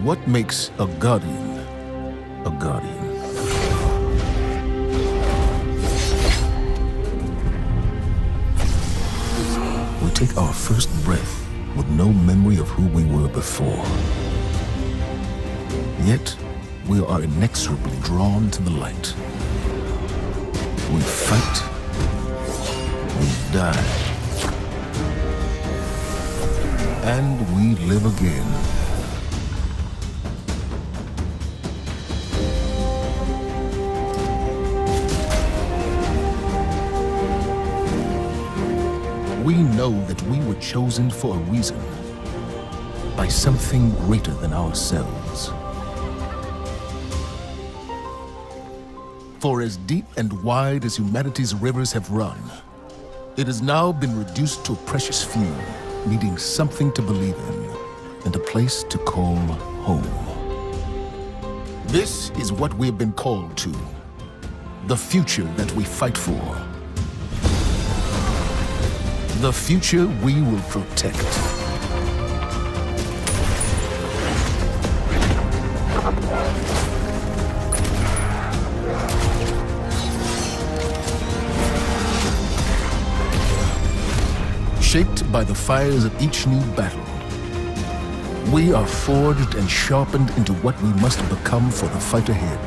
What makes a guardian a guardian? We take our first breath with no memory of who we were before. Yet, we are inexorably drawn to the light. We fight. We die. And we live again. We know that we were chosen for a reason, by something greater than ourselves. For as deep and wide as humanity's rivers have run, it has now been reduced to a precious few, needing something to believe in and a place to call home. This is what we have been called to, the future that we fight for. The future we will protect. Shaped by the fires of each new battle, we are forged and sharpened into what we must become for the fight ahead.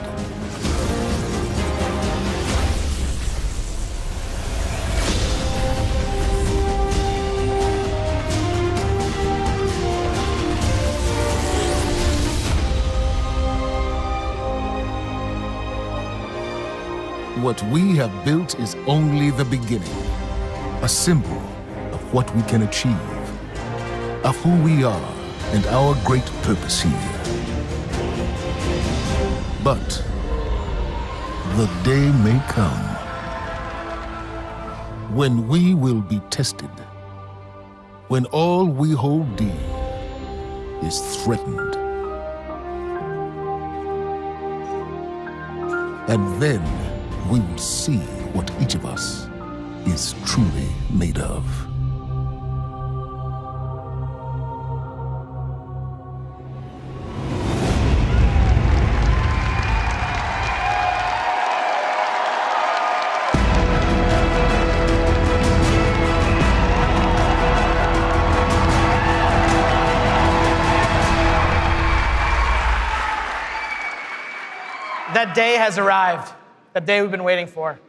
What we have built is only the beginning, a symbol of what we can achieve, of who we are and our great purpose here. But the day may come when we will be tested, when all we hold dear is threatened. And then we will see what each of us is truly made of. That day has arrived. That day we've been waiting for.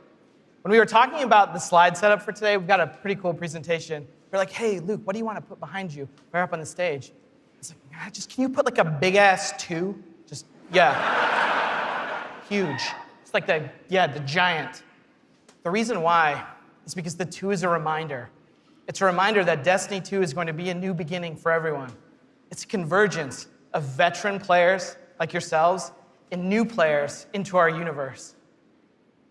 When we were talking about the slide setup for today, we've got a pretty cool presentation. We're like, hey, Luke, what do you want to put behind you? We're up on the stage. It's like, just can you put like a big ass 2? Just, yeah. Huge. It's like the giant. The reason why is because the 2 is a reminder. It's a reminder that Destiny 2 is going to be a new beginning for everyone. It's a convergence of veteran players like yourselves and new players into our universe.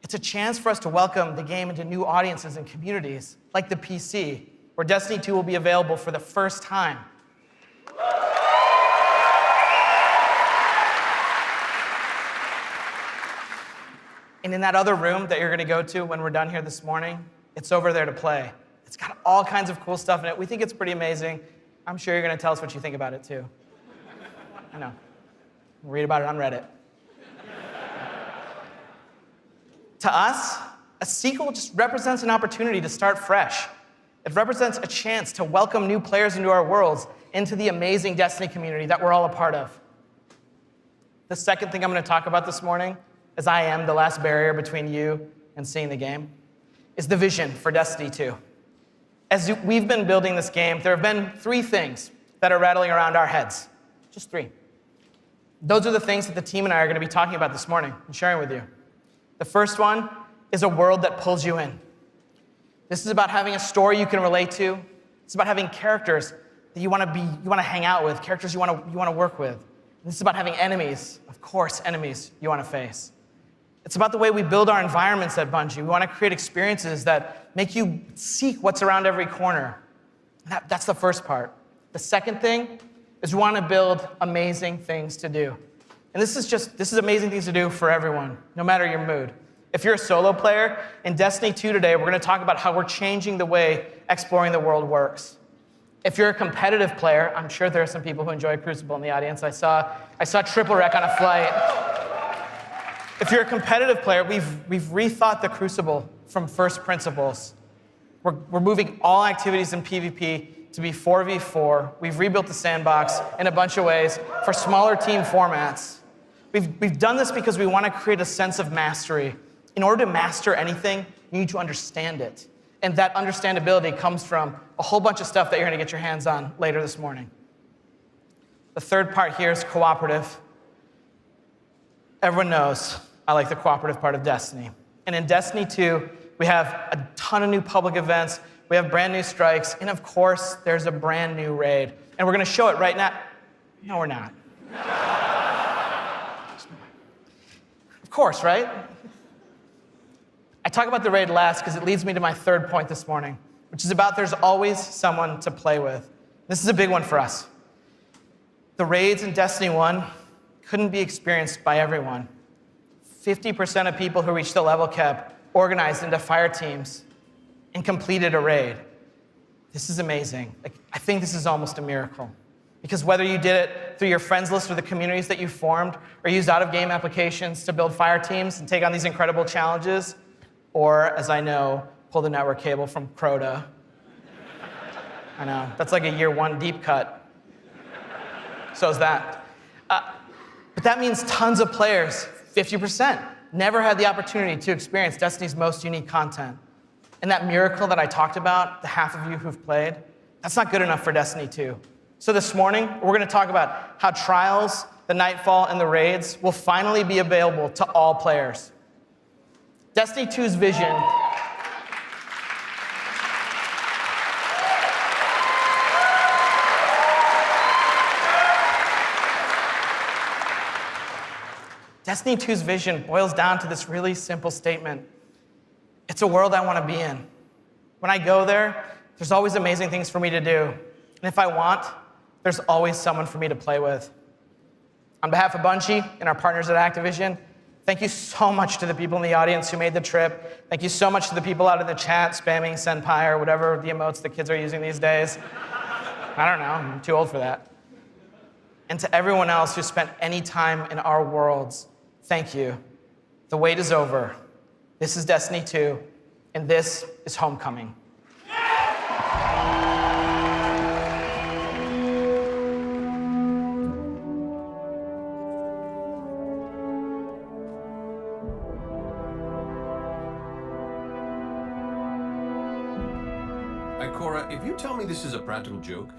It's a chance for us to welcome the game into new audiences and communities, like the PC, where Destiny 2 will be available for the first time. And in that other room that you're gonna go to when we're done here this morning, it's over there to play. It's got all kinds of cool stuff in it. We think it's pretty amazing. I'm sure you're gonna tell us what you think about it too. I know. Read about it on Reddit. To us, a sequel just represents an opportunity to start fresh. It represents a chance to welcome new players into our worlds, into the amazing Destiny community that we're all a part of. The second thing I'm going to talk about this morning, as I am the last barrier between you and seeing the game, is the vision for Destiny 2. As we've been building this game, there have been 3 things that are rattling around our heads. Just 3. Those are the things that the team and I are going to be talking about this morning and sharing with you. The first one is a world that pulls you in. This is about having a story you can relate to. It's about having characters that you want to hang out with, characters you want to work with. And this is about having enemies, of course, enemies you want to face. It's about the way we build our environments at Bungie. We want to create experiences that make you seek what's around every corner. That's the first part. The second thing is we want to build amazing things to do. And this is amazing things to do for everyone, no matter your mood. If you're a solo player, in Destiny 2 today, we're going to talk about how we're changing the way exploring the world works. If you're a competitive player, I'm sure there are some people who enjoy Crucible in the audience. I saw Triple Wreck on a flight. If you're a competitive player, we've rethought the Crucible from first principles. We're moving all activities in PvP to be 4v4. We've rebuilt the sandbox in a bunch of ways for smaller team formats. We've done this because we want to create a sense of mastery. In order to master anything, you need to understand it. And that understandability comes from a whole bunch of stuff that you're going to get your hands on later this morning. The third part here is cooperative. Everyone knows I like the cooperative part of Destiny. And in Destiny 2, we have a ton of new public events, we have brand new strikes, and of course, there's a brand new raid. And we're going to show it right now. No, we're not. Of course, right? I talk about the raid last because it leads me to my third point this morning, which is about there's always someone to play with. This is a big one for us. The raids in Destiny 1 couldn't be experienced by everyone. 50% of people who reached the level cap organized into fire teams and completed a raid. This is amazing. I think this is almost a miracle. Because whether you did it through your friends list or the communities that you formed, or used out-of-game applications to build fire teams and take on these incredible challenges, or, as I know, pull the network cable from Crota. I know, that's like a year one deep cut. So is that. But that means tons of players, 50%, never had the opportunity to experience Destiny's most unique content. And that miracle that I talked about, the half of you who've played, that's not good enough for Destiny 2. So this morning, we're going to talk about how Trials, the Nightfall, and the raids will finally be available to all players. Destiny 2's vision Destiny 2's vision boils down to this really simple statement. It's a world I want to be in. When I go there, there's always amazing things for me to do. And if I want, there's always someone for me to play with. On behalf of Bungie and our partners at Activision, thank you so much to the people in the audience who made the trip. Thank you so much to the people out in the chat spamming Senpai or whatever the emotes the kids are using these days. I don't know, I'm too old for that. And to everyone else who spent any time in our worlds, thank you. The wait is over. This is Destiny 2, and this is Homecoming. Cora, if you tell me this is a practical joke,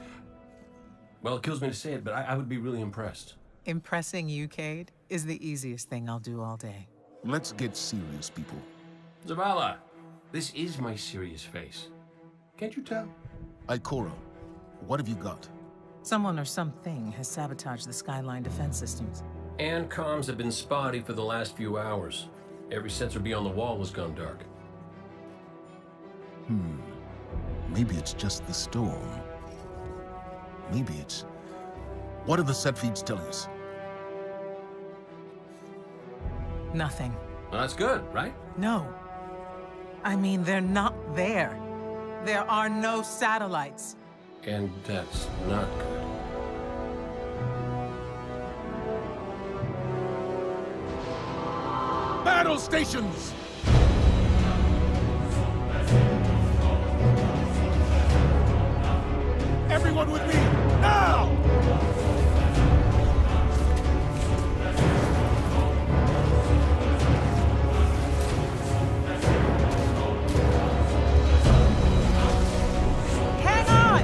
well, it kills me to say it, but I would be really impressed. Impressing you, Cade, is the easiest thing I'll do all day. Let's get serious, people. Zavala, this is my serious face. Can't you tell? Ikora, what have you got? Someone or something has sabotaged the Skyline defense systems. And comms have been spotty for the last few hours. Every sensor beyond the wall has gone dark. Maybe it's just the storm. Maybe it's... What are the set feeds telling us? Nothing. Well, that's good, right? No. I mean, they're not there. There are no satellites. And that's not good. Battle stations! Everyone with me, now! Hang on!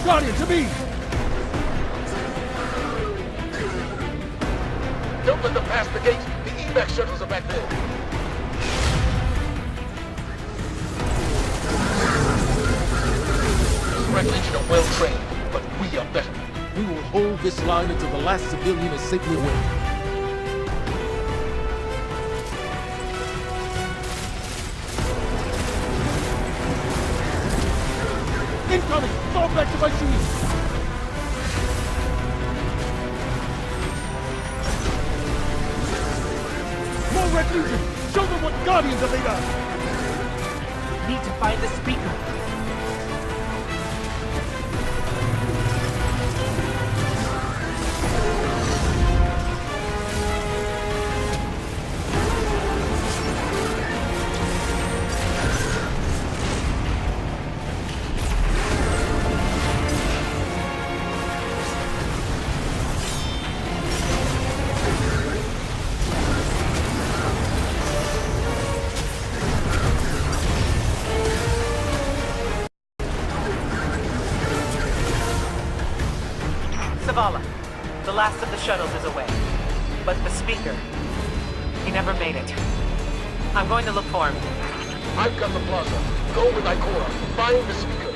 Guardian, to me! Don't let them pass the gate. The evac shuttles are back there. Red Legion are well trained, but we are better. We will hold this line until the last civilian is safely away. Incoming! Fall back to my shoes! More Red Legion! Show them what Guardians are made of! Need to find the speaker. Zavala, the last of the shuttles is away. But the speaker, he never made it. I'm going to look for him. I've got the plaza. Go with Ikora. Find the speaker.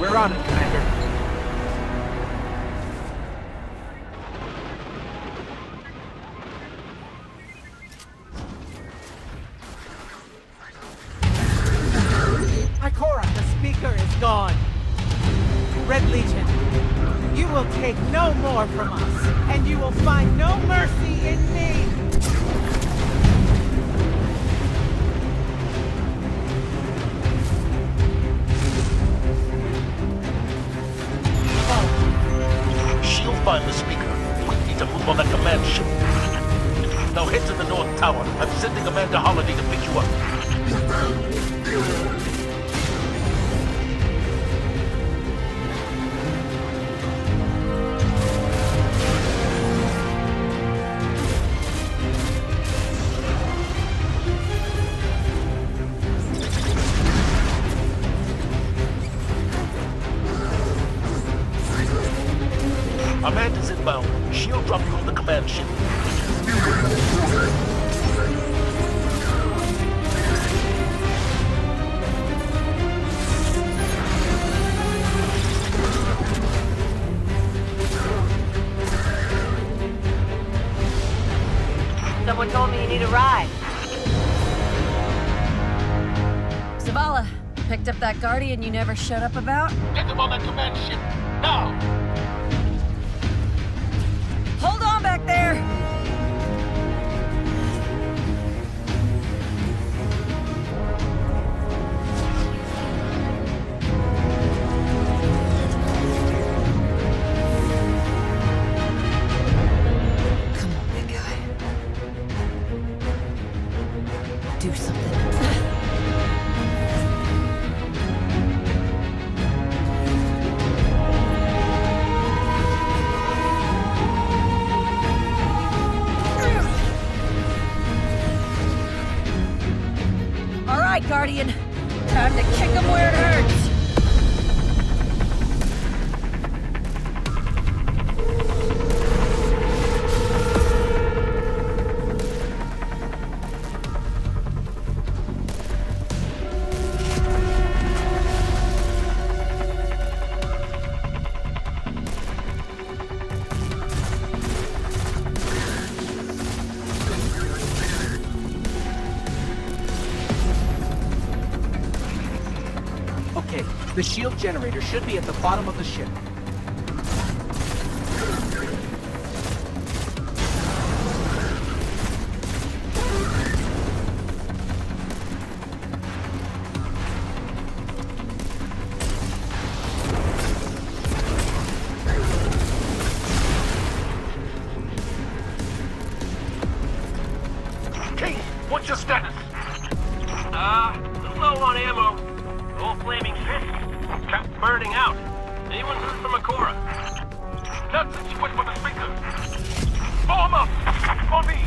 We're on it, Commander. Ikora, the speaker is gone. Red Legion, you will take no more from us, and you will find no mercy in me. She'll find the speaker. We need to move on that command ship. Now head to the North Tower. I'm sending Commander Holiday to pick you up. Amanda's inbound. She'll drop you on the command ship. Someone told me you need a ride. Zavala, picked up that Guardian you never showed up about? Get them on that command ship. Now! Hold on back there! Come on, big guy. Do something. All right, Guardian. Time to kick him where it hurts. Okay, the shield generator should be at the bottom of the ship. King, what's your status? Low on ammo. All flaming fists. Kept burning out. Anyone heard from Ikora? Not since you went for the speaker. Form up! On me!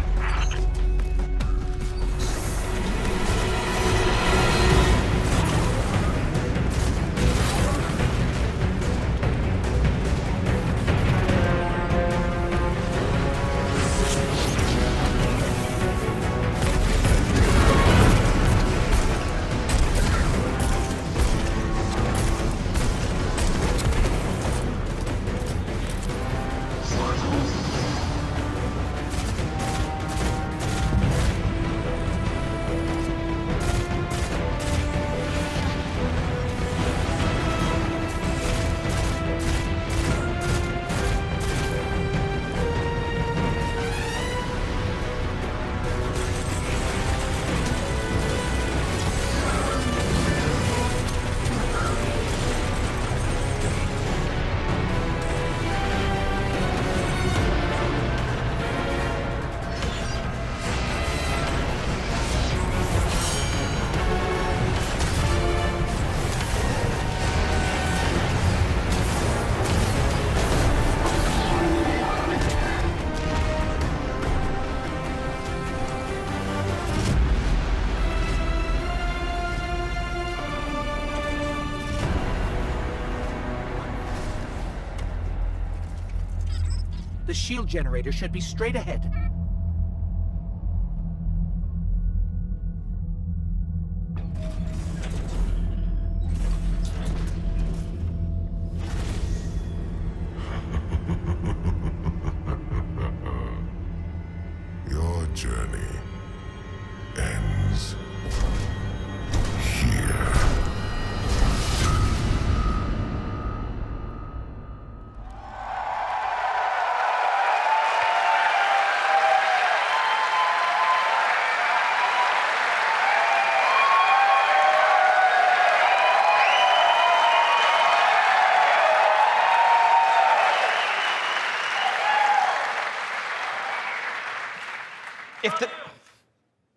The shield generator should be straight ahead. Your journey ends here.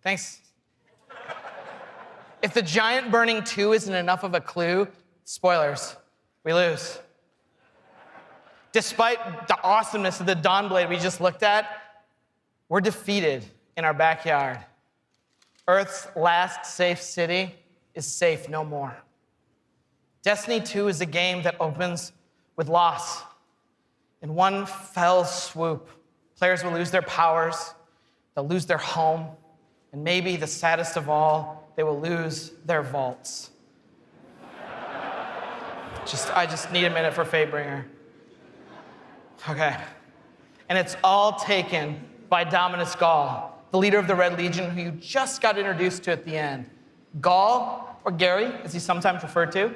Thanks. If the giant burning 2 isn't enough of a clue, spoilers, we lose. Despite the awesomeness of the Dawnblade we just looked at, we're defeated in our backyard. Earth's last safe city is safe no more. Destiny 2 is a game that opens with loss. In one fell swoop, players will lose their powers, they'll lose their home, and maybe the saddest of all, they will lose their vaults. I just need a minute for Fatebringer. Okay. And it's all taken by Dominus Gaul, the leader of the Red Legion, who you just got introduced to at the end. Gaul, or Gary, as he's sometimes referred to.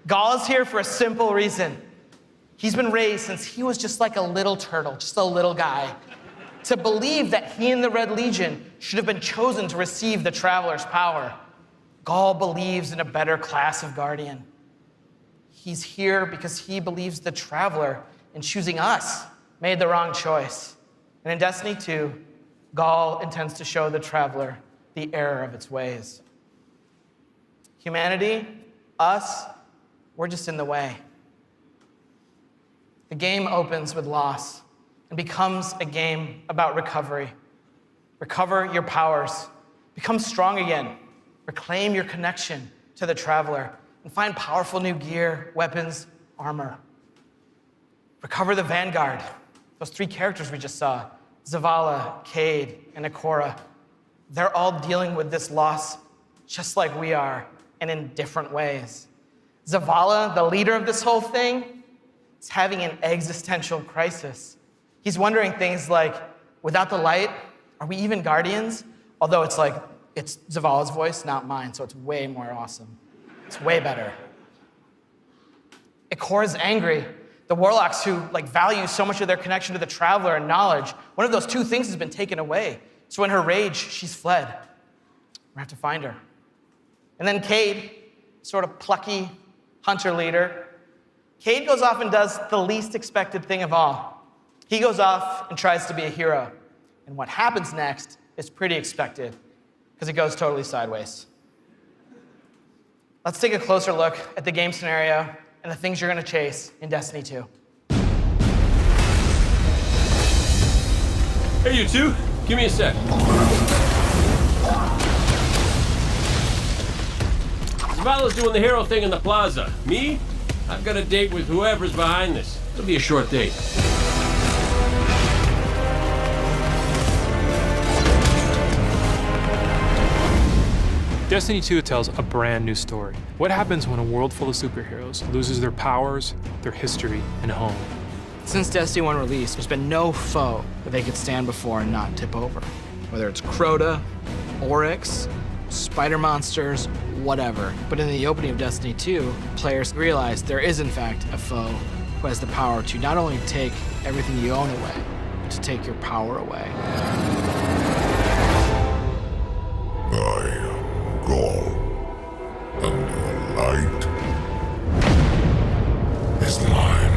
Gaul is here for a simple reason. He's been raised since he was just like a little turtle, just a little guy, to believe that he and the Red Legion should have been chosen to receive the Traveler's power. Gaul believes in a better class of Guardian. He's here because he believes the Traveler, in choosing us, made the wrong choice. And in Destiny 2, Gaul intends to show the Traveler the error of its ways. Humanity, us, we're just in the way. The game opens with loss and becomes a game about recovery. Recover your powers, become strong again, reclaim your connection to the Traveler, and find powerful new gear, weapons, armor. Recover the Vanguard, those 3 characters we just saw, Zavala, Cade, and Ikora. They're all dealing with this loss just like we are, and in different ways. Zavala, the leader of this whole thing, is having an existential crisis. He's wondering things like, without the light, are we even Guardians? Although it's Zavala's voice, not mine, so it's way more awesome. It's way better. Ikora's angry. The Warlocks who value so much of their connection to the Traveler and knowledge, one of those 2 things has been taken away. So in her rage, she's fled. We have to find her. And then Cade, sort of plucky hunter leader, Cade goes off and does the least expected thing of all. He goes off and tries to be a hero. And what happens next is pretty expected, because it goes totally sideways. Let's take a closer look at the game scenario and the things you're going to chase in Destiny 2. Hey, you two, give me a sec. Zavala's doing the hero thing in the plaza. Me? I've got a date with whoever's behind this. It'll be a short date. Destiny 2 tells a brand new story. What happens when a world full of superheroes loses their powers, their history, and home? Since Destiny 1 release, there's been no foe that they could stand before and not tip over. Whether it's Crota, Oryx, spider monsters, whatever. But in the opening of Destiny 2, players realize there is in fact a foe who has the power to not only take everything you own away, but to take your power away. I am Gaul, and your light is mine.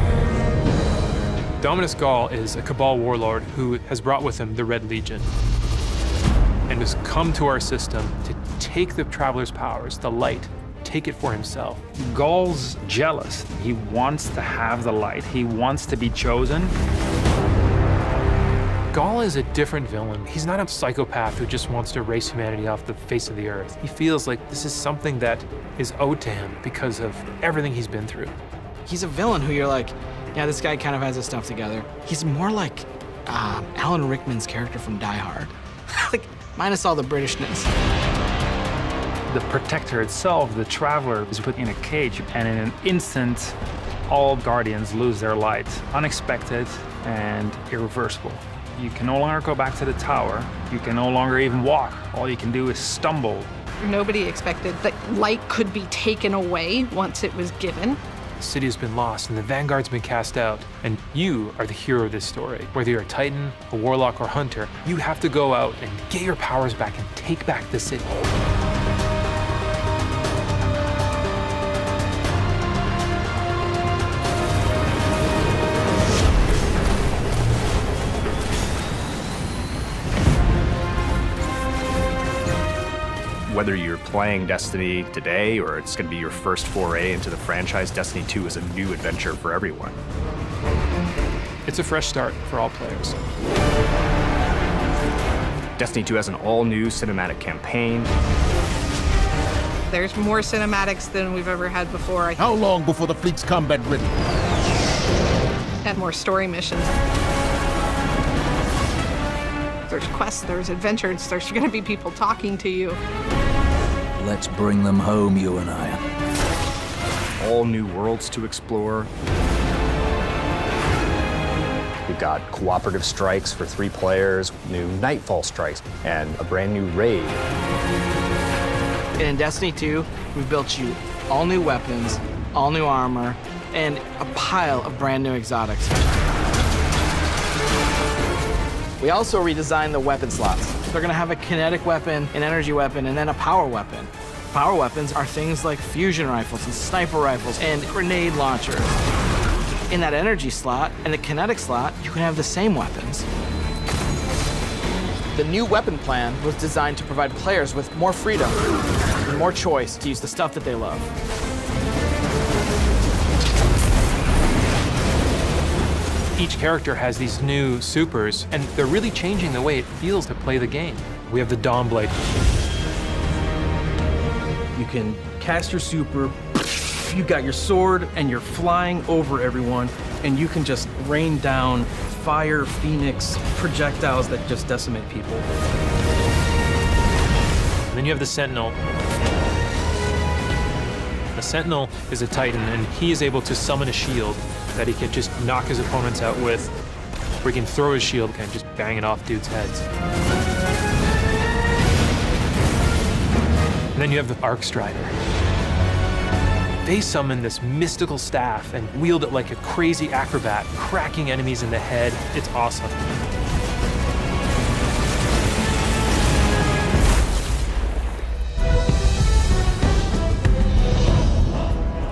Dominus Gaul is a Cabal warlord who has brought with him the Red Legion and has come to our system to take the Traveler's powers, the light, take it for himself. Gaul's jealous. He wants to have the light. He wants to be chosen. Gaul is a different villain. He's not a psychopath who just wants to erase humanity off the face of the earth. He feels like this is something that is owed to him because of everything he's been through. He's a villain who you're like, Yeah, this guy kind of has his stuff together. He's more like Alan Rickman's character from Die Hard. Like, minus all the Britishness. The Protector itself, the Traveler, is put in a cage, and in an instant, all Guardians lose their light. Unexpected and irreversible. You can no longer go back to the tower. You can no longer even walk. All you can do is stumble. Nobody expected that light could be taken away once it was given. The city has been lost and the Vanguard's been cast out, and you are the hero of this story. Whether you're a Titan, a Warlock, or Hunter, you have to go out and get your powers back and take back the city. Whether you're playing Destiny today or it's going to be your first foray into the franchise, Destiny 2 is a new adventure for everyone. It's a fresh start for all players. Destiny 2 has an all-new cinematic campaign. There's more cinematics than we've ever had before. How long before the fleet's combat ready? And more story missions. There's quests, there's adventures, there's gonna be people talking to you. Let's bring them home, you and I. All new worlds to explore. We've got cooperative strikes for 3 players, new Nightfall strikes, and a brand new raid. And in Destiny 2, we've built you all new weapons, all new armor, and a pile of brand new exotics. We also redesigned the weapon slots. They're gonna have a kinetic weapon, an energy weapon, and then a power weapon. Power weapons are things like fusion rifles and sniper rifles and grenade launchers. In that energy slot and the kinetic slot, you can have the same weapons. The new weapon plan was designed to provide players with more freedom and more choice to use the stuff that they love. Each character has these new supers, and they're really changing the way it feels to play the game. We have the Dawnblade. You can cast your super, you got your sword, and you're flying over everyone, and you can just rain down fire, phoenix, projectiles that just decimate people. And then you have the Sentinel. The Sentinel is a Titan, and he is able to summon a shield that he can just knock his opponents out with, or he can throw his shield and just bang it off dudes' heads. And then you have the Arc Strider. They summon this mystical staff and wield it like a crazy acrobat, cracking enemies in the head. It's awesome.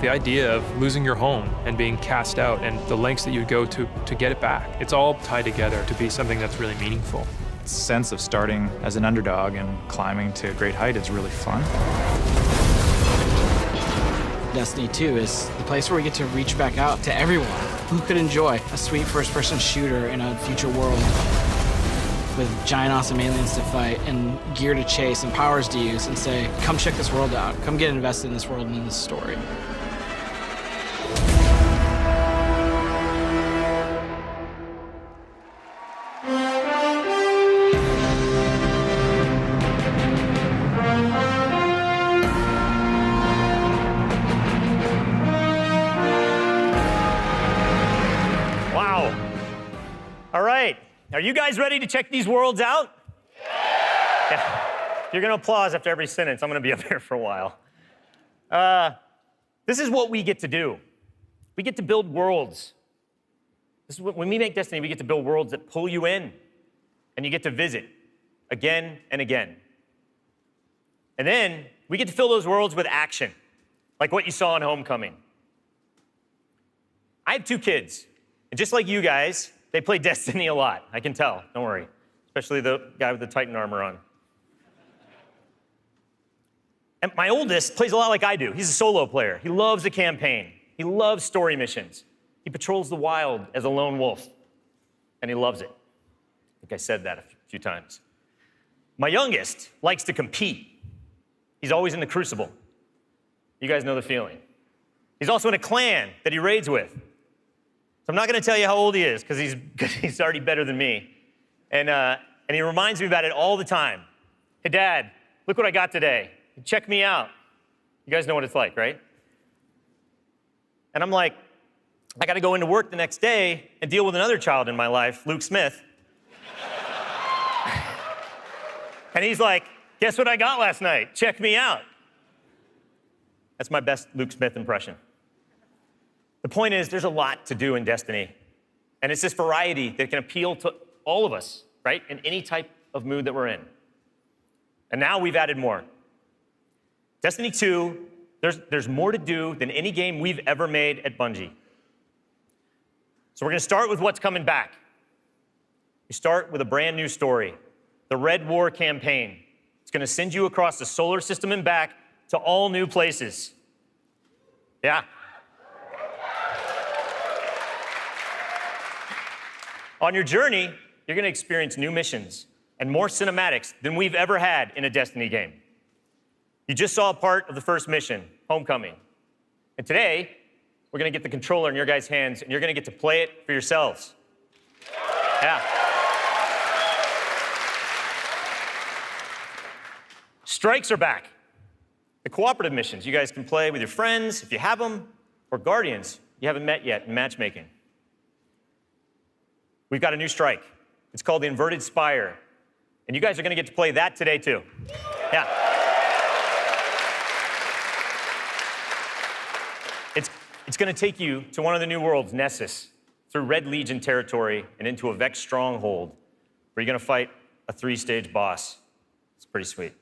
The idea of losing your home and being cast out and the lengths that you would go to get it back, it's all tied together to be something that's really meaningful. The sense of starting as an underdog and climbing to a great height is really fun. Destiny 2 is the place where we get to reach back out to everyone who could enjoy a sweet first-person shooter in a future world with giant awesome aliens to fight and gear to chase and powers to use and say, come check this world out, come get invested in this world and in this story. Are you guys ready to check these worlds out? Yeah. If you're gonna applause after every sentence, I'm gonna be up here for a while. This is what we get to do. We get to build worlds. This is when we make Destiny, we get to build worlds that pull you in, and you get to visit again and again. And then we get to fill those worlds with action, like what you saw in Homecoming. I have 2 kids, and just like you guys, they play Destiny a lot. I can tell, don't worry. Especially the guy with the Titan armor on. And my oldest plays a lot like I do. He's a solo player. He loves the campaign. He loves story missions. He patrols the wild as a lone wolf, and he loves it. I think I said that a few times. My youngest likes to compete. He's always in the Crucible. You guys know the feeling. He's also in a clan that he raids with. So I'm not going to tell you how old he is, because he's already better than me. And he reminds me about it all the time. Hey, Dad, look what I got today. Check me out. You guys know what it's like, right? And I'm like, I got to go into work the next day and deal with another child in my life, Luke Smith. And he's like, guess what I got last night? Check me out. That's my best Luke Smith impression. The point is, there's a lot to do in Destiny. And it's this variety that can appeal to all of us, right? In any type of mood that we're in. And now we've added more. Destiny 2, there's more to do than any game we've ever made at Bungie. So we're going to start with what's coming back. We start with a brand new story, the Red War campaign. It's going to send you across the solar system and back to all new places. Yeah. On your journey, you're going to experience new missions and more cinematics than we've ever had in a Destiny game. You just saw a part of the first mission, Homecoming. And today, we're going to get the controller in your guys' hands, and you're going to get to play it for yourselves. Yeah. Strikes are back. The cooperative missions you guys can play with your friends, if you have them, or Guardians you haven't met yet in matchmaking. We've got a new strike. It's called the Inverted Spire. And you guys are going to get to play that today, too. Yeah. It's going to take you to one of the new worlds, Nessus, through Red Legion territory and into a Vex stronghold, where you're going to fight a 3-stage boss. It's pretty sweet.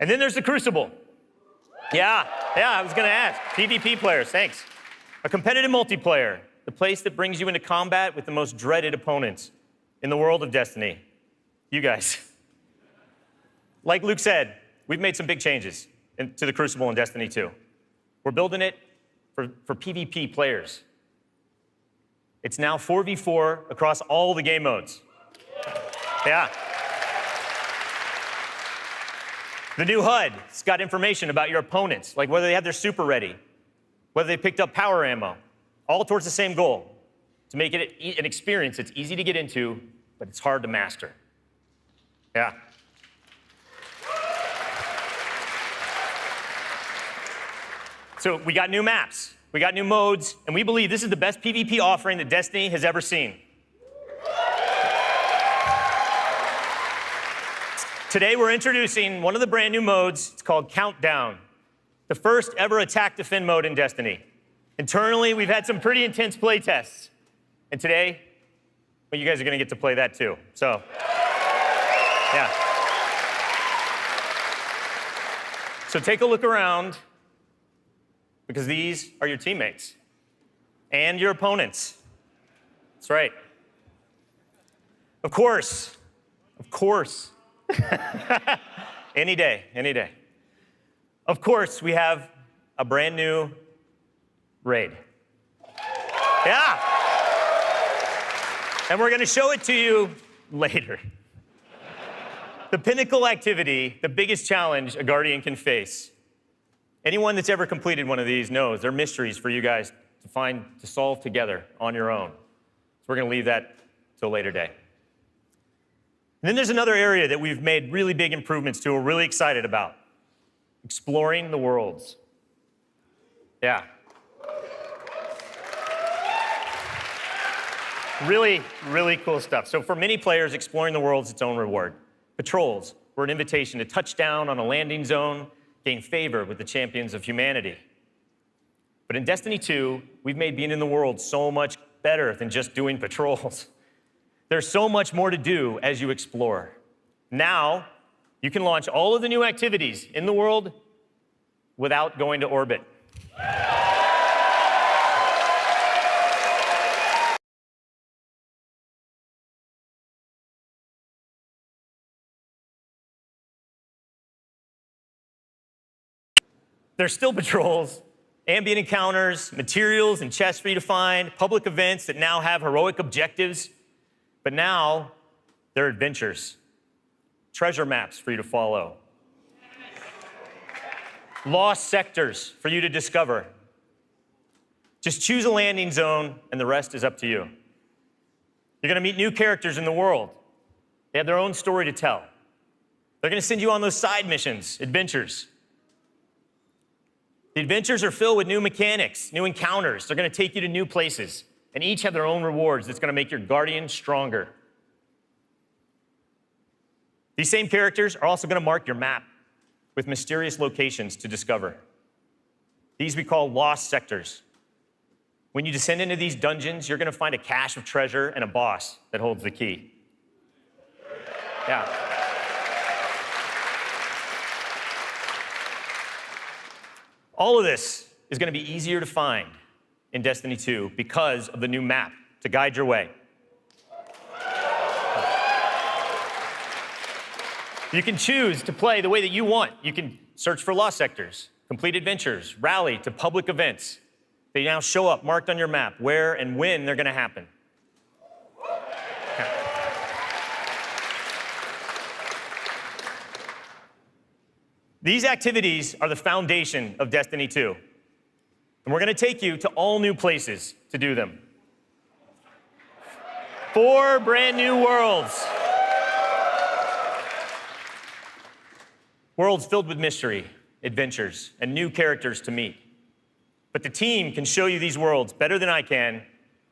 And then there's the Crucible. Yeah, I was going to ask. PvP players, thanks. A competitive multiplayer, the place that brings you into combat with the most dreaded opponents in the world of Destiny. You guys. Like Luke said, we've made some big changes to the Crucible in Destiny 2. We're building it for PvP players. It's now 4v4 across all the game modes. Yeah. The new HUD's got information about your opponents, like whether they have their super ready, whether they picked up power ammo, all towards the same goal, to make it an experience that's easy to get into, but it's hard to master. Yeah. So we got new maps, we got new modes, and we believe this is the best PvP offering that Destiny has ever seen. Today we're introducing one of the brand new modes. It's called Countdown, the first ever attack defend mode in Destiny. Internally, we've had some pretty intense play tests. And today, well, you guys are going to get to play that too. So, yeah. So take a look around, because these are your teammates and your opponents. That's right. Of course. Any day. Of course, we have a brand new raid. Yeah. And we're going to show it to you later. The pinnacle activity, the biggest challenge a Guardian can face. Anyone that's ever completed one of these knows they're mysteries for you guys to solve together on your own. So we're going to leave that till a later day. And then there's another area that we've made really big improvements to, we're really excited about. Exploring the worlds. Yeah. Really, really cool stuff. So for many players, exploring the world is its own reward. Patrols were an invitation to touch down on a landing zone, gain favor with the champions of humanity. But in Destiny 2, we've made being in the world so much better than just doing patrols. There's so much more to do as you explore. Now, you can launch all of the new activities in the world without going to orbit. There's still patrols, ambient encounters, materials and chests for you to find, public events that now have heroic objectives. But now, they're adventures, treasure maps for you to follow, lost sectors for you to discover, Just choose a landing zone, and the rest is up to you. You're gonna meet new characters in the world. They have their own story to tell. They're gonna send you on those side missions, adventures. The adventures are filled with new mechanics, new encounters. They're gonna take you to new places, and each have their own rewards that's gonna make your Guardian stronger. These same characters are also gonna mark your map with mysterious locations to discover. These we call lost sectors. When you descend into these dungeons, you're gonna find a cache of treasure and a boss that holds the key. Yeah. All of this is gonna be easier to find in Destiny 2 because of the new map to guide your way. You can choose to play the way that you want. You can search for lost sectors, complete adventures, rally to public events. They now show up marked on your map where and when they're gonna happen. These activities are the foundation of Destiny 2. And we're gonna take you to all new places to do them. 4 brand new worlds. Worlds filled with mystery, adventures, and new characters to meet. But the team can show you these worlds better than I can,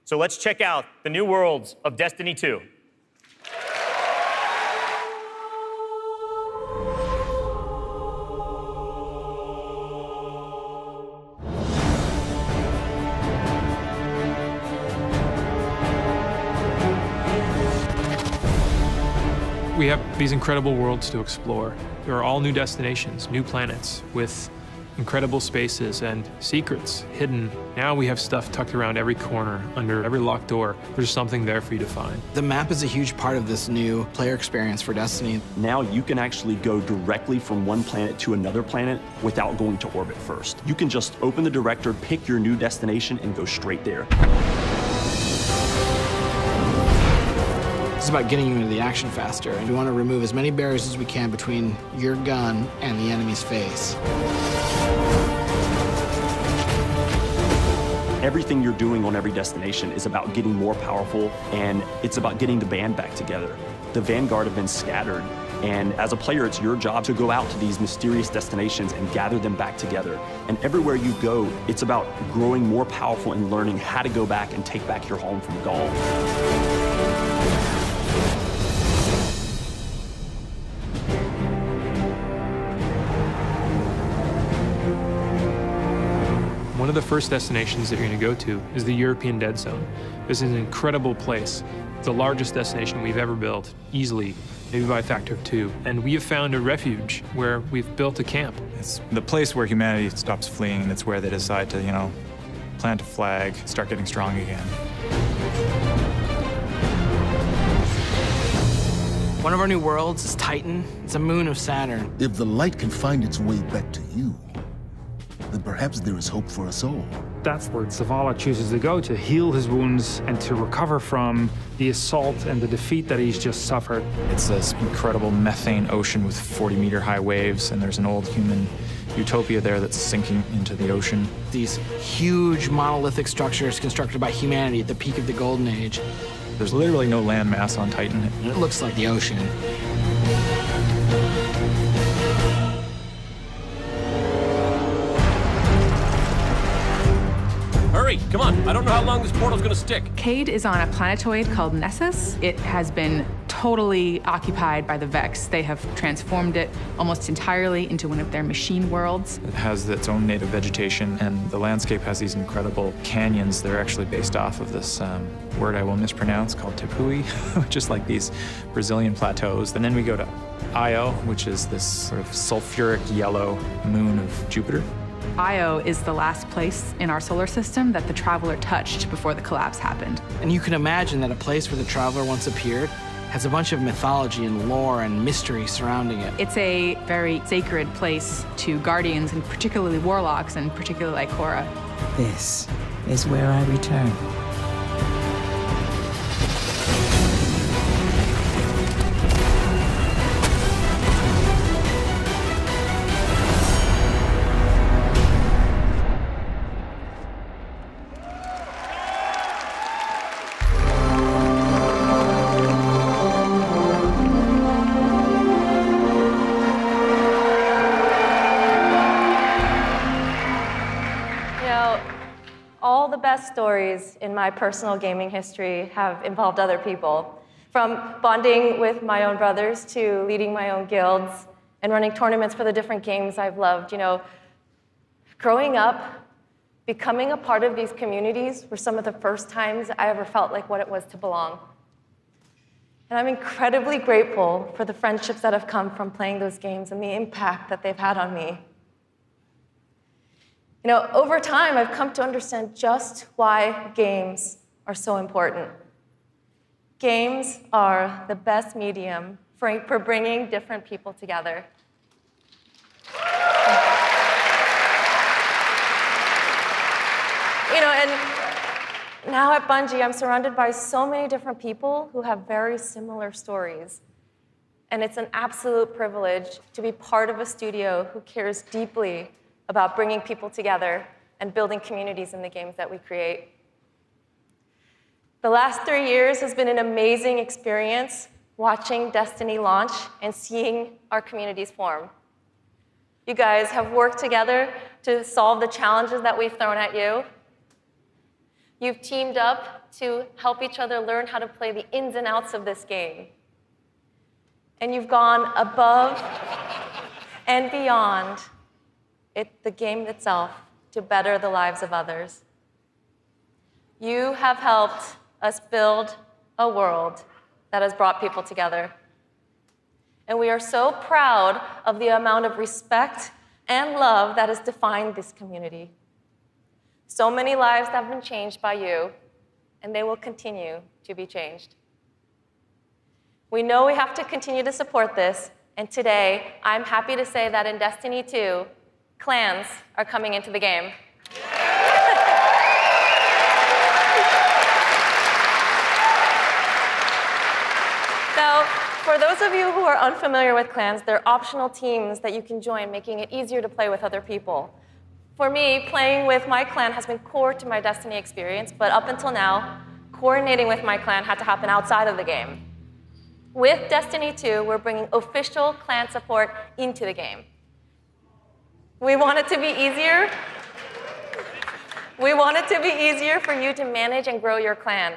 so let's check out the new worlds of Destiny 2. We have these incredible worlds to explore. There are all new destinations, new planets with incredible spaces and secrets hidden. Now we have stuff tucked around every corner, under every locked door. There's something there for you to find. The map is a huge part of this new player experience for Destiny. Now you can actually go directly from one planet to another planet without going to orbit first. You can just open the director, pick your new destination, and go straight there. It's about getting you into the action faster, and we want to remove as many barriers as we can between your gun and the enemy's face. Everything you're doing on every destination is about getting more powerful, and it's about getting the band back together. The Vanguard have been scattered, and as a player, it's your job to go out to these mysterious destinations and gather them back together. And everywhere you go, it's about growing more powerful and learning how to go back and take back your home from Gaul. One of the first destinations that you're going to go to is the European Dead Zone. This is an incredible place, the largest destination we've ever built, easily, maybe by a factor of 2. And we have found a refuge where we've built a camp. It's the place where humanity stops fleeing, and it's where they decide to, plant a flag, start getting strong again. One of our new worlds is Titan. It's a moon of Saturn. If the light can find its way back to you, then perhaps there is hope for us all. That's where Zavala chooses to go to heal his wounds and to recover from the assault and the defeat that he's just suffered. It's this incredible methane ocean with 40-meter-high waves, and there's an old human utopia there that's sinking into the ocean. These huge monolithic structures constructed by humanity at the peak of the Golden Age. There's literally no land mass on Titan. It looks like the ocean. Hurry, come on. I don't know how long this portal's gonna stick. Cade is on a planetoid called Nessus. It has been totally occupied by the Vex. They have transformed it almost entirely into one of their machine worlds. It has its own native vegetation, and the landscape has these incredible canyons that are actually based off of this word I will mispronounce called Tepui, which is like these Brazilian plateaus. And then we go to Io, which is this sort of sulfuric yellow moon of Jupiter. Io is the last place in our solar system that the Traveler touched before the collapse happened. And you can imagine that a place where the Traveler once appeared has a bunch of mythology and lore and mystery surrounding it. It's a very sacred place to Guardians, and particularly Warlocks, and particularly Ikora. This is where I return. best stories in my personal gaming history have involved other people. From bonding with my own brothers to leading my own guilds and running tournaments for the different games I've loved. You know, growing up, becoming a part of these communities were some of the first times I ever felt like what it was to belong. And I'm incredibly grateful for the friendships that have come from playing those games and the impact that they've had on me. You know, over time, I've come to understand just why games are so important. Games are the best medium for bringing different people together. You know, and now at Bungie, I'm surrounded by so many different people who have very similar stories. And it's an absolute privilege to be part of a studio who cares deeply about bringing people together and building communities in the games that we create. The last 3 years has been an amazing experience watching Destiny launch and seeing our communities form. You guys have worked together to solve the challenges that we've thrown at you. You've teamed up to help each other learn how to play the ins and outs of this game. And you've gone above and beyond the game itself to better the lives of others. You have helped us build a world that has brought people together. And we are so proud of the amount of respect and love that has defined this community. So many lives have been changed by you, and they will continue to be changed. We know we have to continue to support this, and today, I'm happy to say that in Destiny 2, clans are coming into the game. Now, for those of you who are unfamiliar with clans, they're optional teams that you can join, making it easier to play with other people. For me, playing with my clan has been core to my Destiny experience, but up until now, coordinating with my clan had to happen outside of the game. With Destiny 2, we're bringing official clan support into the game. We want it to be easier. We want it to be easier for you to manage and grow your clan.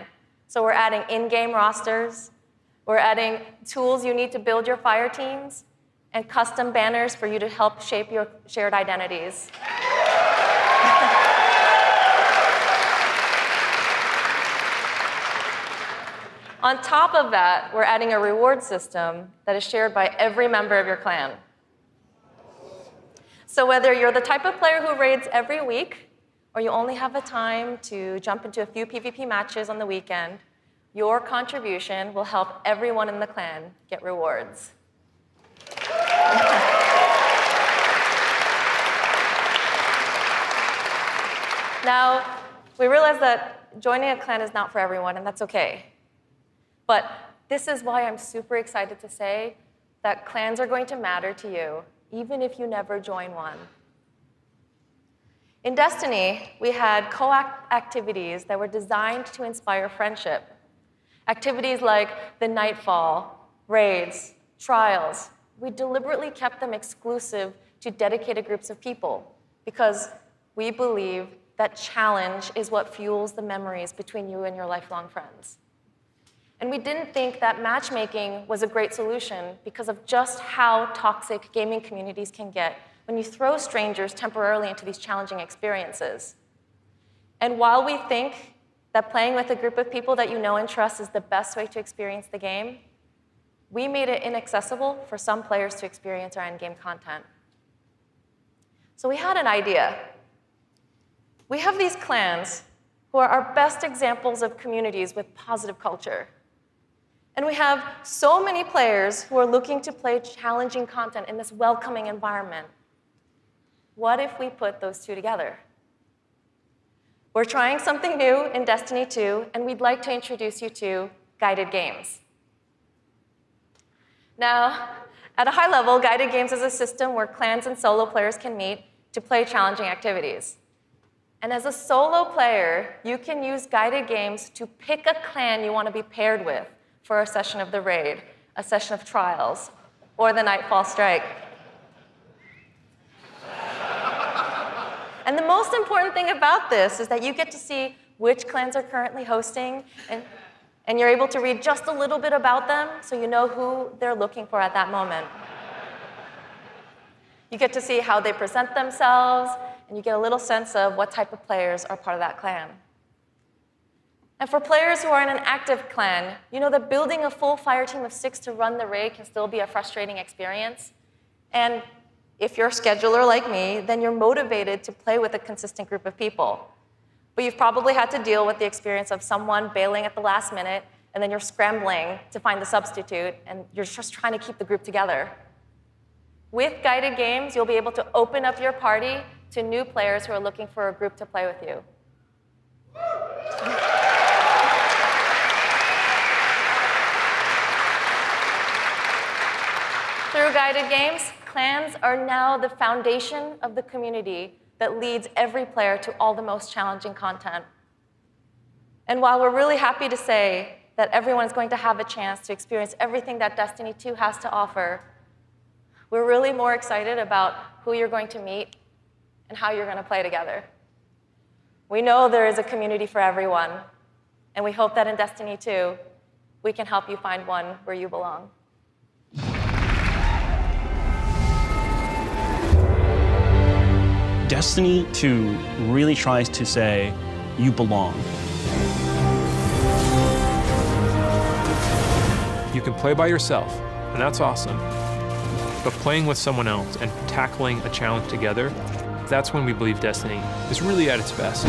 So we're adding in-game rosters. We're adding tools you need to build your fire teams and custom banners for you to help shape your shared identities. On top of that, we're adding a reward system that is shared by every member of your clan. So whether you're the type of player who raids every week, or you only have the time to jump into a few PvP matches on the weekend, your contribution will help everyone in the clan get rewards. Now, we realize that joining a clan is not for everyone, and that's okay. But this is why I'm super excited to say that clans are going to matter to you, even if you never join one. In Destiny, we had co-op activities that were designed to inspire friendship. Activities like the Nightfall, raids, trials. We deliberately kept them exclusive to dedicated groups of people because we believe that challenge is what fuels the memories between you and your lifelong friends. And we didn't think that matchmaking was a great solution because of just how toxic gaming communities can get when you throw strangers temporarily into these challenging experiences. And while we think that playing with a group of people that you know and trust is the best way to experience the game, we made it inaccessible for some players to experience our endgame content. So we had an idea. We have these clans who are our best examples of communities with positive culture. And we have so many players who are looking to play challenging content in this welcoming environment. What if we put those two together? We're trying something new in Destiny 2, and we'd like to introduce you to guided games. Now, at a high level, guided games is a system where clans and solo players can meet to play challenging activities. And as a solo player, you can use guided games to pick a clan you want to be paired with for a session of the raid, a session of trials, or the Nightfall Strike. And the most important thing about this is that you get to see which clans are currently hosting, and you're able to read just a little bit about them so you know who they're looking for at that moment. You get to see how they present themselves, and you get a little sense of what type of players are part of that clan. And for players who are in an active clan, you know that building a full fire team of 6 to run the raid can still be a frustrating experience. And if you're a scheduler like me, then you're motivated to play with a consistent group of people. But you've probably had to deal with the experience of someone bailing at the last minute, and then you're scrambling to find the substitute, and you're just trying to keep the group together. With guided games, you'll be able to open up your party to new players who are looking for a group to play with you. Through guided games, clans are now the foundation of the community that leads every player to all the most challenging content. And while we're really happy to say that everyone is going to have a chance to experience everything that Destiny 2 has to offer, we're really more excited about who you're going to meet and how you're going to play together. We know there is a community for everyone, and we hope that in Destiny 2, we can help you find one where you belong. Destiny 2 really tries to say, you belong. You can play by yourself, and that's awesome. But playing with someone else and tackling a challenge together, that's when we believe Destiny is really at its best.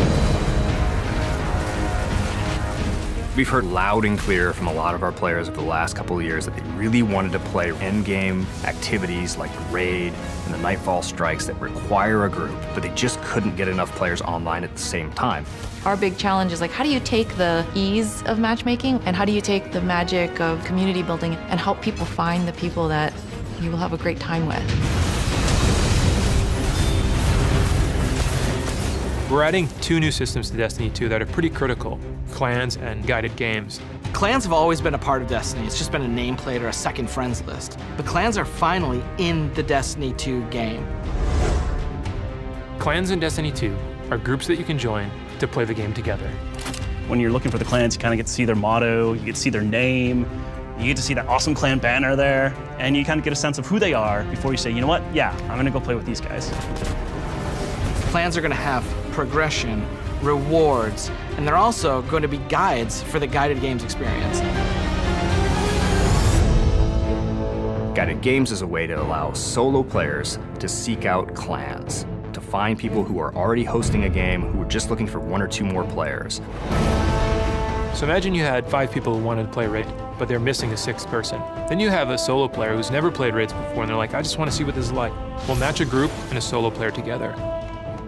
We've heard loud and clear from a lot of our players over the last couple of years that they really wanted to play endgame activities like the raid and the Nightfall strikes that require a group, but they just couldn't get enough players online at the same time. Our big challenge is like, how do you take the ease of matchmaking and how do you take the magic of community building and help people find the people that you will have a great time with? We're adding 2 new systems to Destiny 2 that are pretty critical, clans and guided games. Clans have always been a part of Destiny. It's just been a nameplate or a second friends list. But clans are finally in the Destiny 2 game. Clans in Destiny 2 are groups that you can join to play the game together. When you're looking for the clans, you kind of get to see their motto, you get to see their name, you get to see that awesome clan banner there, and you kind of get a sense of who they are before you say, you know what, yeah, I'm gonna go play with these guys. Clans are gonna have progression, rewards, and they're also going to be guides for the guided games experience. Guided games is a way to allow solo players to seek out clans, to find people who are already hosting a game who are just looking for 1 or 2 more players. So imagine you had 5 people who wanted to play Raid, but they're missing a 6th person. Then you have a solo player who's never played Raids before, and they're like, I just want to see what this is like. We'll match a group and a solo player together.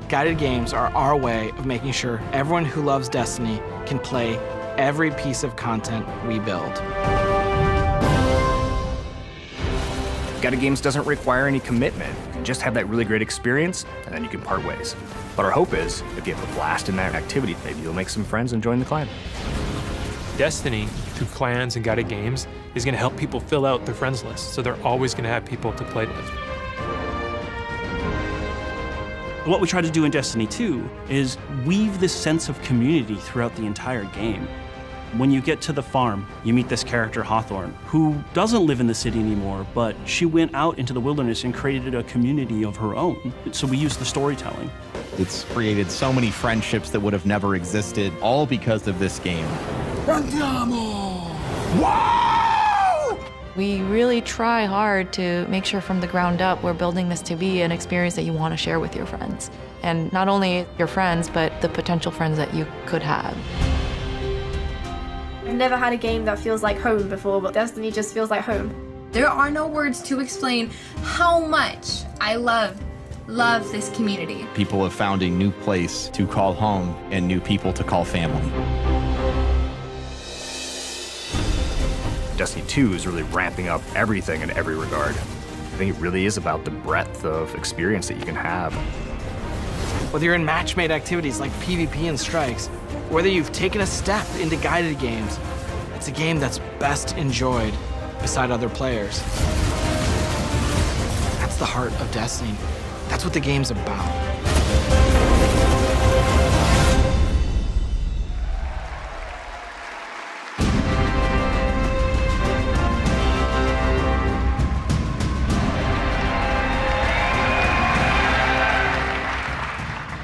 Guided games are our way of making sure everyone who loves Destiny can play every piece of content we build. Guided games doesn't require any commitment. You can just have that really great experience, and then you can part ways. But our hope is, if you have a blast in that activity, maybe you'll make some friends and join the clan. Destiny, through clans and guided games, is going to help people fill out their friends list, so they're always going to have people to play with. What we try to do in Destiny 2 is weave this sense of community throughout the entire game. When you get to the farm, you meet this character, Hawthorne, who doesn't live in the city anymore, but she went out into the wilderness and created a community of her own. So we use the storytelling. It's created so many friendships that would have never existed, all because of this game. Andiamo! Wow! We really try hard to make sure from the ground up we're building this to be an experience that you want to share with your friends. And not only your friends, but the potential friends that you could have. I've never had a game that feels like home before, but Destiny just feels like home. There are no words to explain how much I love this community. People have found a new place to call home and new people to call family. Destiny 2 is really ramping up everything in every regard. I think it really is about the breadth of experience that you can have. Whether you're in match-made activities like PvP and strikes, whether you've taken a step into guided games, it's a game that's best enjoyed beside other players. That's the heart of Destiny. That's what the game's about.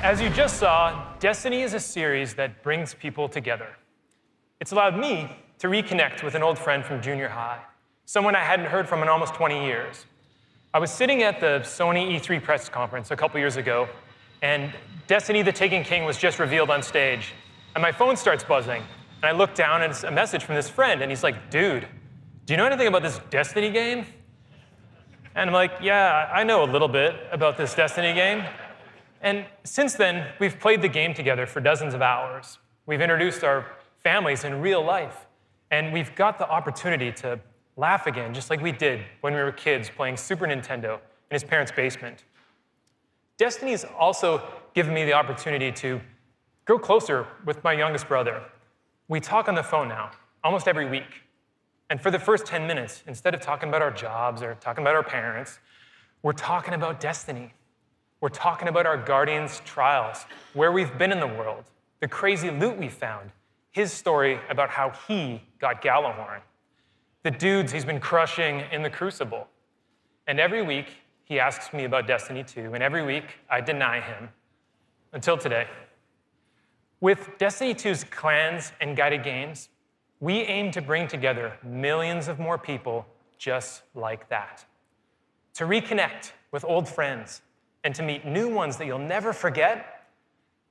As you just saw, Destiny is a series that brings people together. It's allowed me to reconnect with an old friend from junior high, someone I hadn't heard from in almost 20 years. I was sitting at the Sony E3 press conference a couple years ago, and Destiny the Taken King was just revealed on stage. And my phone starts buzzing, and I look down, and it's a message from this friend, and he's like, dude, do you know anything about this Destiny game? And I'm like, yeah, I know a little bit about this Destiny game. And since then, we've played the game together for dozens of hours. We've introduced our families in real life, and we've got the opportunity to laugh again, just like we did when we were kids playing Super Nintendo in his parents' basement. Destiny's also given me the opportunity to grow closer with my youngest brother. We talk on the phone now, almost every week. And for the first 10 minutes, instead of talking about our jobs or talking about our parents, we're talking about Destiny. We're talking about our Guardian's trials, where we've been in the world, the crazy loot we found, his story about how he got Gjallarhorn, the dudes he's been crushing in the Crucible. And every week, he asks me about Destiny 2, and every week, I deny him, until today. With Destiny 2's clans and guided games, we aim to bring together millions of more people just like that. To reconnect with old friends, and to meet new ones that you'll never forget,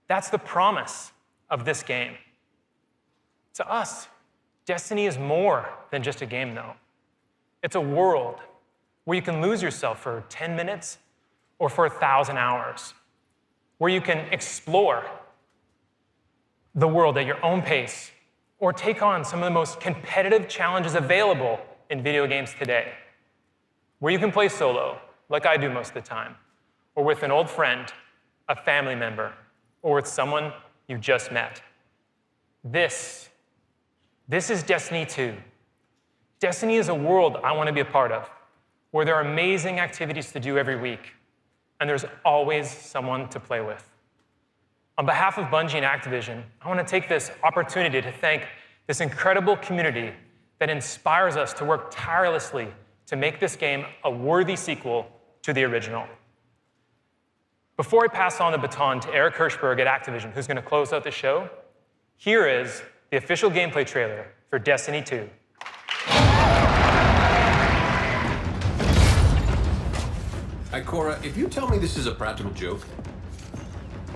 that's the promise of this game. To us, Destiny is more than just a game, though. It's a world where you can lose yourself for 10 minutes or for 1,000 hours, where you can explore the world at your own pace or take on some of the most competitive challenges available in video games today, where you can play solo, like I do most of the time, or with an old friend, a family member, or with someone you just met. This is Destiny 2. Destiny is a world I want to be a part of, where there are amazing activities to do every week, and there's always someone to play with. On behalf of Bungie and Activision, I want to take this opportunity to thank this incredible community that inspires us to work tirelessly to make this game a worthy sequel to the original. Before I pass on the baton to Eric Hirschberg at Activision, who's going to close out the show, here is the official gameplay trailer for Destiny 2. Ikora, if you tell me this is a practical joke,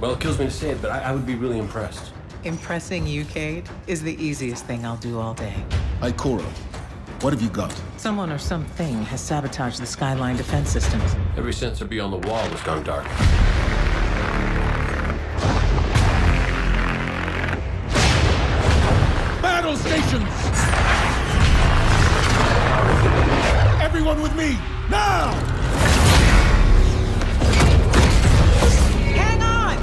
well, it kills me to say it, but I would be really impressed. Impressing you, Cade, is the easiest thing I'll do all day. Ikora, what have you got? Someone or something has sabotaged the Skyline defense systems. Every sensor beyond the wall has gone dark. Battle stations! Everyone with me, now! Hang on!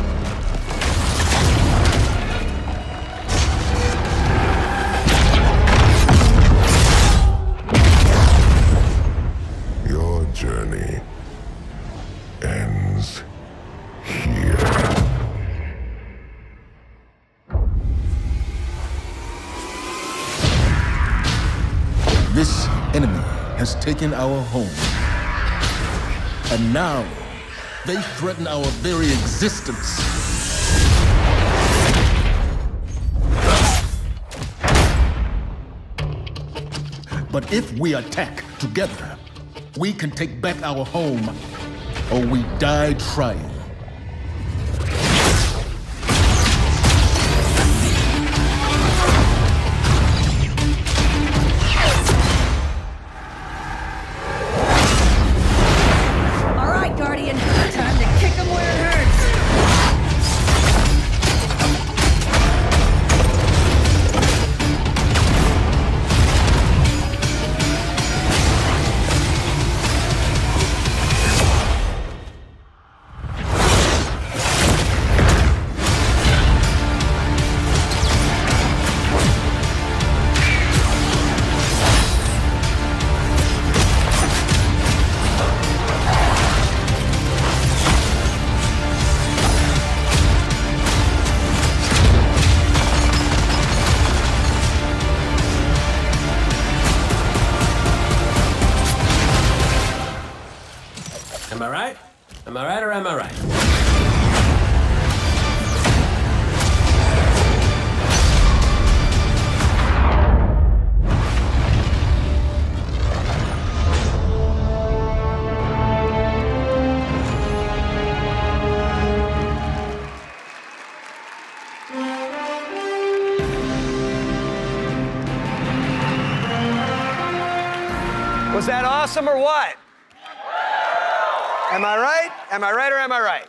Your journey ends here. This enemy has taken our home. And now, they threaten our very existence. But if we attack together, we can take back our home, or we die trying. All right, Guardian. Time to kick him where it hurts. Am I right? Am I right or am I right? Was that awesome or what? Am I right? Am I right or am I right?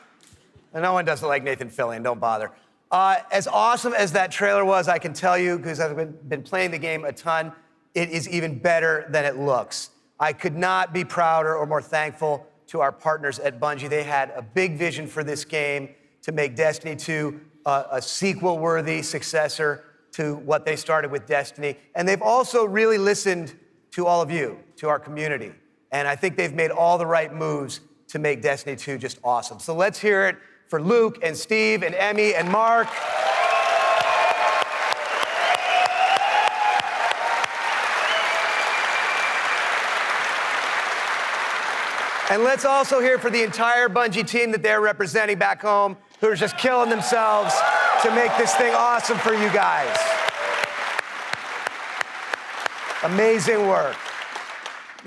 And no one does it like Nathan Fillion, don't bother. As awesome as that trailer was, I can tell you, because I've been playing the game a ton, it is even better than it looks. I could not be prouder or more thankful to our partners at Bungie. They had a big vision for this game to make Destiny 2 a sequel-worthy successor to what they started with Destiny. And they've also really listened to all of you, to our community. And I think they've made all the right moves to make Destiny 2 just awesome. So let's hear it for Luke and Steve and Emmy and Mark. And let's also hear for the entire Bungie team that they're representing back home, who are just killing themselves to make this thing awesome for you guys. Amazing work.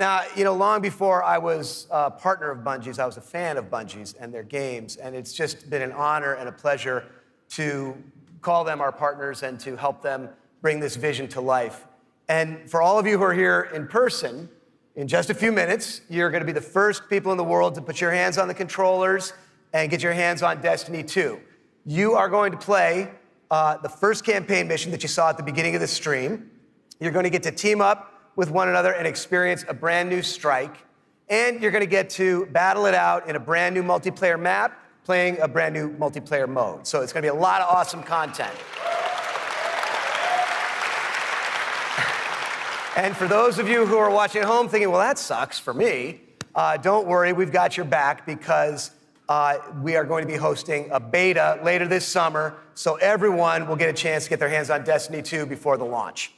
Now, you know, long before I was a partner of Bungie's, I was a fan of Bungie's and their games, and it's just been an honor and a pleasure to call them our partners and to help them bring this vision to life. And for all of you who are here in person, in just a few minutes, you're gonna be the first people in the world to put your hands on the controllers and get your hands on Destiny 2. You are going to play the first campaign mission that you saw at the beginning of the stream. You're gonna get to team up with one another and experience a brand new strike. And you're gonna get to battle it out in a brand new multiplayer map, playing a brand new multiplayer mode. So it's gonna be a lot of awesome content. And for those of you who are watching at home thinking, well, that sucks for me, don't worry, we've got your back because we are going to be hosting a beta later this summer, so everyone will get a chance to get their hands on Destiny 2 before the launch.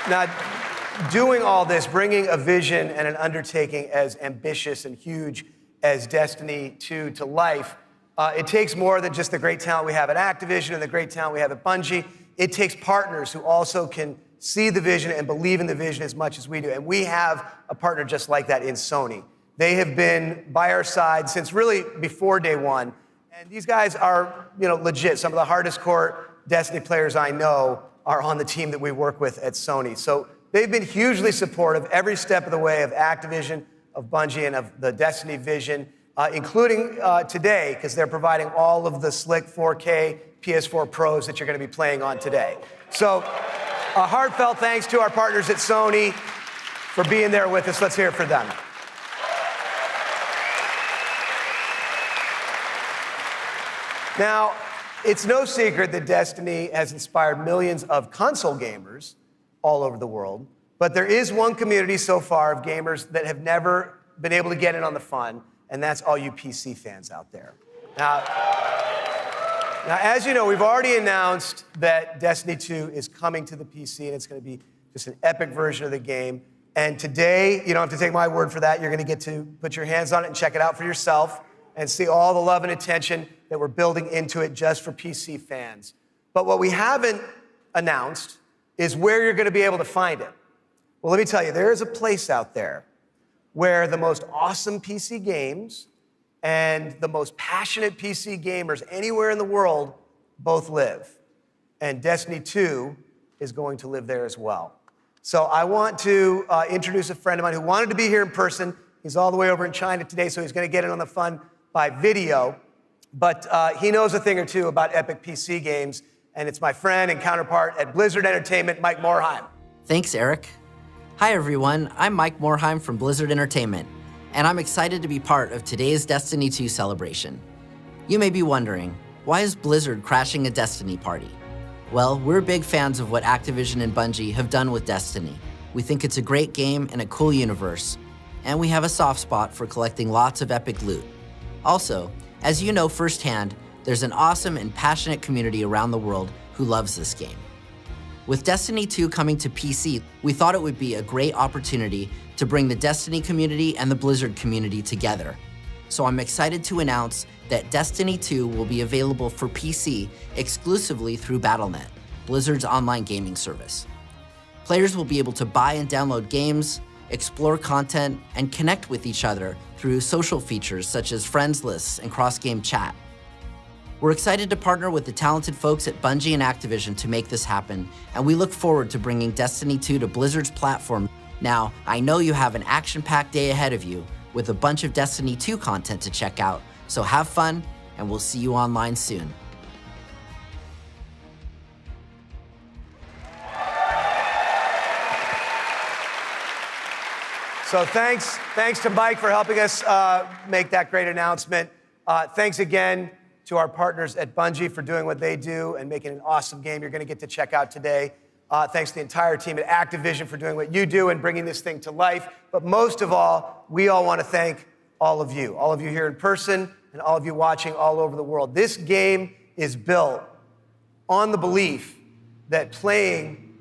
Now, doing all this, bringing a vision and an undertaking as ambitious and huge as Destiny 2 to life, it takes more than just the great talent we have at Activision and the great talent we have at Bungie. It takes partners who also can see the vision and believe in the vision as much as we do. And we have a partner just like that in Sony. They have been by our side since really before day one. And these guys are, you know, legit. Some of the hardest core Destiny players I know are on the team that we work with at Sony. So they've been hugely supportive every step of the way of Activision, of Bungie, and of the Destiny vision, including today, because they're providing all of the slick 4K PS4 Pros that you're going to be playing on today. So a heartfelt thanks to our partners at Sony for being there with us. Let's hear it for them. Now, it's no secret that Destiny has inspired millions of console gamers all over the world, but there is one community so far of gamers that have never been able to get in on the fun, and that's all you PC fans out there. Now, as you know, we've already announced that Destiny 2 is coming to the PC, and it's going to be just an epic version of the game. And today, you don't have to take my word for that. You're going to get to put your hands on it and check it out for yourself and see all the love and attention that we're building into it just for PC fans. But what we haven't announced is where you're going to be able to find it. Well, let me tell you, there is a place out there where the most awesome PC games and the most passionate PC gamers anywhere in the world both live. And Destiny 2 is going to live there as well. So I want to introduce a friend of mine who wanted to be here in person. He's all the way over in China today, so he's going to get in on the fun by video. But he knows a thing or two about epic PC games, and it's my friend and counterpart at Blizzard Entertainment, Mike Morhaime. Thanks, Eric. Hi, everyone. I'm Mike Morhaime from Blizzard Entertainment, and I'm excited to be part of today's Destiny 2 celebration. You may be wondering, why is Blizzard crashing a Destiny party? Well, we're big fans of what Activision and Bungie have done with Destiny. We think it's a great game and a cool universe, and we have a soft spot for collecting lots of epic loot. Also, as you know firsthand, there's an awesome and passionate community around the world who loves this game. With Destiny 2 coming to PC, we thought it would be a great opportunity to bring the Destiny community and the Blizzard community together. So I'm excited to announce that Destiny 2 will be available for PC exclusively through Battle.net, Blizzard's online gaming service. Players will be able to buy and download games, explore content, and connect with each other through social features such as friends lists and cross-game chat. We're excited to partner with the talented folks at Bungie and Activision to make this happen, and we look forward to bringing Destiny 2 to Blizzard's platform. Now, I know you have an action-packed day ahead of you with a bunch of Destiny 2 content to check out, so have fun, and we'll see you online soon. So thanks to Mike for helping us make that great announcement. Thanks again to our partners at Bungie for doing what they do and making an awesome game you're going to get to check out today. Thanks to the entire team at Activision for doing what you do and bringing this thing to life. But most of all, we all want to thank all of you here in person and all of you watching all over the world. This game is built on the belief that playing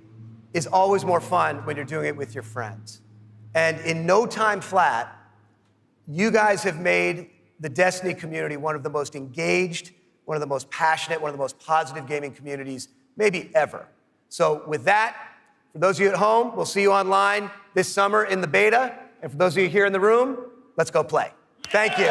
is always more fun when you're doing it with your friends. And in no time flat, you guys have made the Destiny community one of the most engaged, one of the most passionate, one of the most positive gaming communities maybe ever. So with that, for those of you at home, we'll see you online this summer in the beta. And for those of you here in the room, let's go play. Thank you.